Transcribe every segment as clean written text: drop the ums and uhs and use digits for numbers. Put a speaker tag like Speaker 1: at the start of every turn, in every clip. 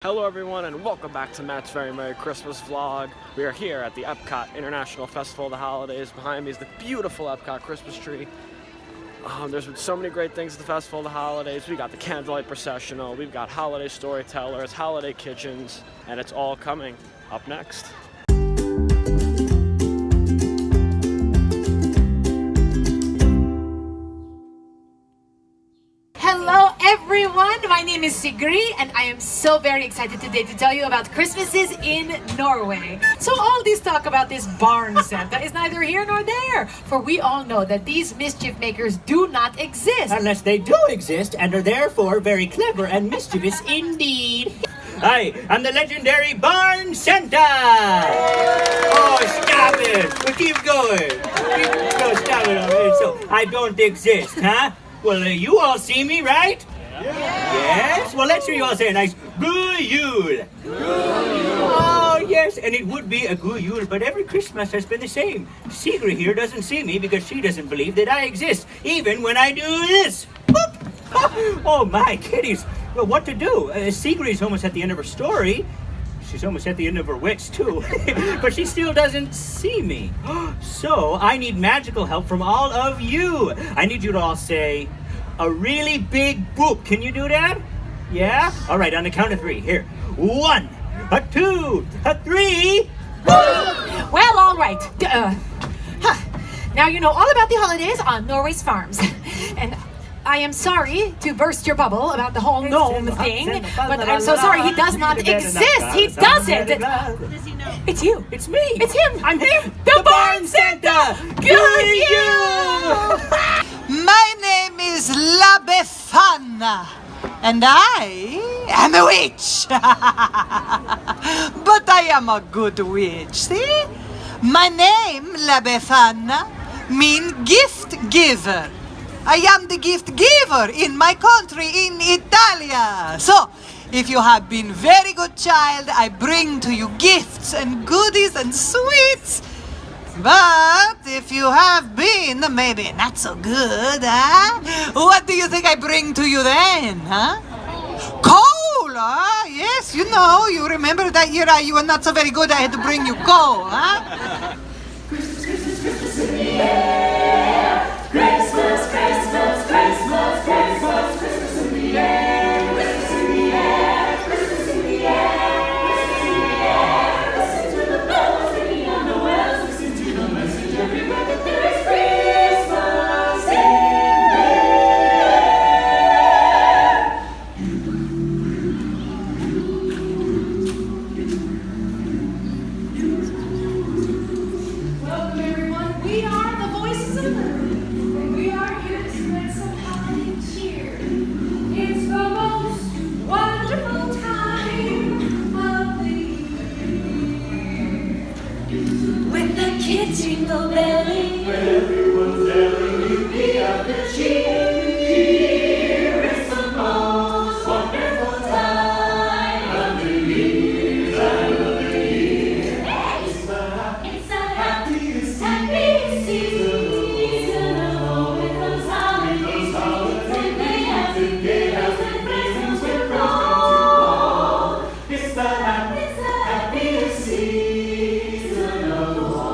Speaker 1: Hello everyone and welcome back to Matt's Very Merry Christmas vlog. We are here at the Epcot International Festival of the Holidays. Behind me is the beautiful Epcot Christmas tree. There's been so many great things at the Festival of the Holidays. We got the Candleight Processional, we've got holiday storytellers, holiday kitchens, and it's all coming up next.
Speaker 2: Hello everyone, my name is Sigrid and I am so very excited today to tell you about Christmases in Norway. So all this talk about this barn Santa is neither here nor there, for we all know that these mischief makers do not exist.
Speaker 3: Unless they do exist and are therefore very clever and mischievous indeed. Hi, I'm the legendary Barn Santa! Oh, stop it! Well, keep going. No, stop it already. So, I don't exist, huh? Well, you all see me, right? Yes? Well, let's hear you all say a nice "Good Yule." Oh, yes, and it would be a good Yule, but every Christmas has been the same. Sigrid here doesn't see me because she doesn't believe that I exist, even when I do this. Boop. Oh, my kitties. Well, what to do? Sigrid's almost at the end of her story. She's almost at the end of her wits, too. But she still doesn't see me. So, I need magical help from all of you. I need you to all say, a really big boop. Can you do that? Yeah? All right, on the count of three. Here. 1, 2, 3.
Speaker 2: Well, all right. Now you know all about the holidays on Norway's farms. And I am sorry to burst your bubble about the whole gnome thing, but I'm so sorry, he does not exist. He doesn't.
Speaker 4: Does he know?
Speaker 2: It's you.
Speaker 3: It's me.
Speaker 2: It's him.
Speaker 3: I'm him.
Speaker 2: The Barn Santa. Good you.
Speaker 5: My name is La Befana, and I am a witch. But I am a good witch, see? My name, La Befana, means gift giver. I am the gift giver in my country, in Italia. So, if you have been very good child, I bring to you gifts and goodies and sweets. But if you have been maybe not so good, huh? What do you think I bring to you then, huh? Coal, huh? Yes, you know, you remember that year you were not so very good, I had to bring you coal, huh?
Speaker 4: Jingle belly, everyone's telling you be of the cheer. It's the most wonderful time of the year, It's the happiest season of all. With those holidays, and they have to get out and presents will roll. It's the happiest season of all.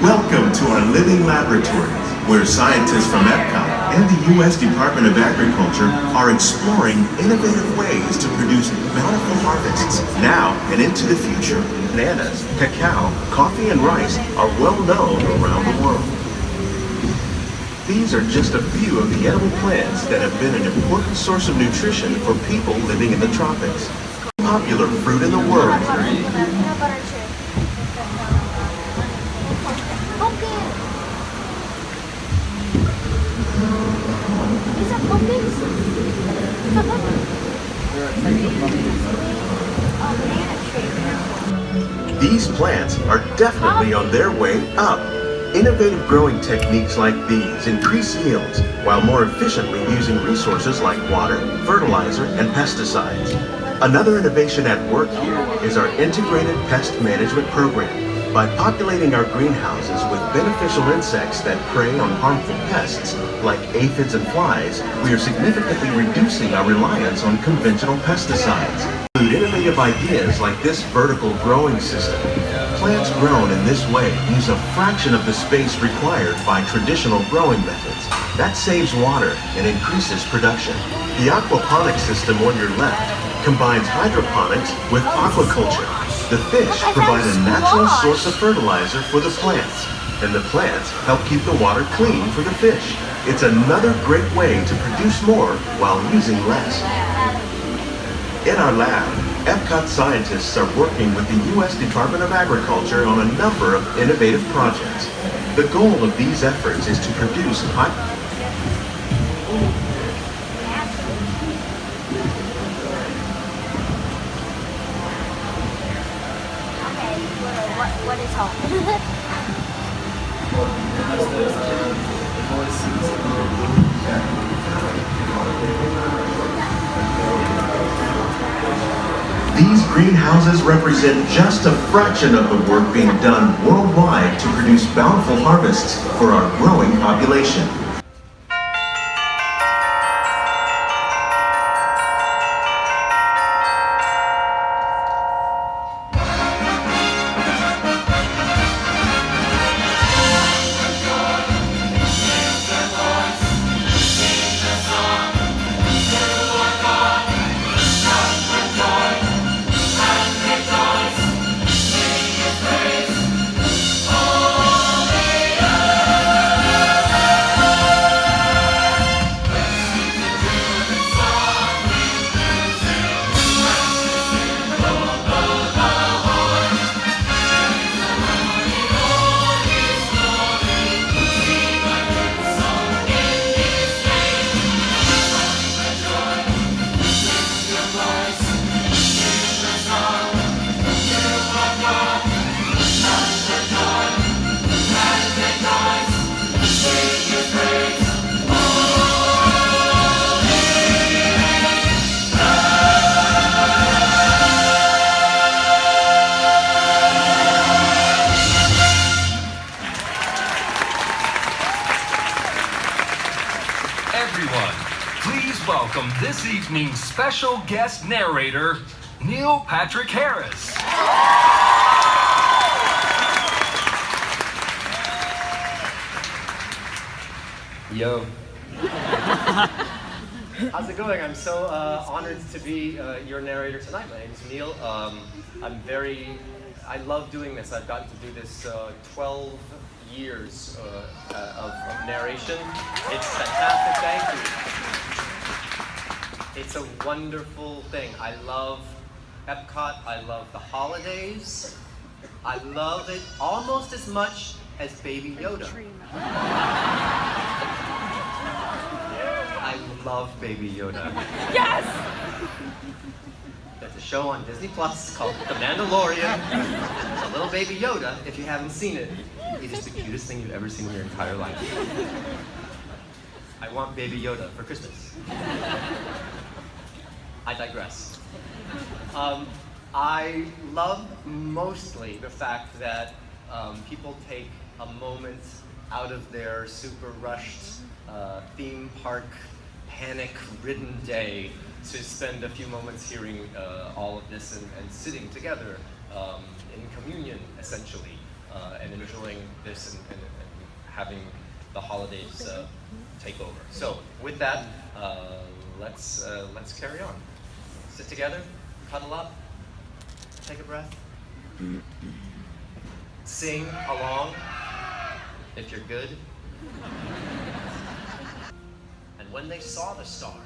Speaker 6: Welcome to our living laboratory, where scientists from Epcot and the U.S. Department of Agriculture are exploring innovative ways to produce bountiful harvests now and into the future. Bananas, cacao, coffee, and rice are well known around the world. These are just a few of the edible plants that have been an important source of nutrition for people living in the tropics. Popular fruit in the world. These plants are definitely on their way up. Innovative growing techniques like these increase yields while more efficiently using resources like water, fertilizer, and pesticides. Another innovation at work here is our integrated pest management program. By populating our greenhouses with beneficial insects that prey on harmful pests like aphids and flies, we are significantly reducing our reliance on conventional pesticides. Innovative ideas like this vertical growing system. Plants grown in this way use a fraction of the space required by traditional growing methods. That saves water and increases production. The aquaponics system on your left combines hydroponics with aquaculture. The fish provide a natural source of fertilizer for the plants, and the plants help keep the water clean for the fish. It's another great way to produce more while using less. In our lab, Epcot scientists are working with the U.S. Department of Agriculture on a number of innovative projects. The goal of these efforts is to produce high...
Speaker 7: What is home?
Speaker 6: These greenhouses represent just a fraction of the work being done worldwide to produce bountiful harvests for our growing population.
Speaker 8: Everyone, please welcome this evening's special guest narrator, Neil Patrick Harris.
Speaker 9: Yo. How's it going? I'm so honored to be your narrator tonight. My name is Neil. I love doing this. I've gotten to do this 12 years of narration. It's fantastic, thank you. It's a wonderful thing. I love Epcot, I love the holidays. I love it almost as much as Baby Yoda. I love Baby Yoda.
Speaker 7: Yes!
Speaker 9: There's a show on Disney Plus called The Mandalorian. It's a little Baby Yoda, if you haven't seen it. It is the cutest thing you've ever seen in your entire life. I want Baby Yoda for Christmas. I digress. I love mostly the fact that people take a moment out of their super rushed theme park panic-ridden day to spend a few moments hearing all of this and sitting together in communion, essentially. and enjoying this and having the holidays take over. So with that, let's carry on. Sit together, cuddle up, take a breath, sing along if you're good. And when they saw the star,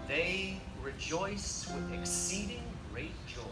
Speaker 9: they rejoiced with exceeding great joy.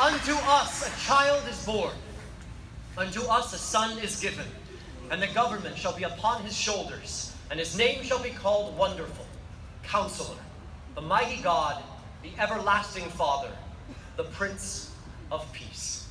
Speaker 7: Unto us a child is born, unto us a son is given, and the government shall be upon his shoulders, and his name shall be called Wonderful, Counselor, the Mighty God, the Everlasting Father, the Prince of Peace.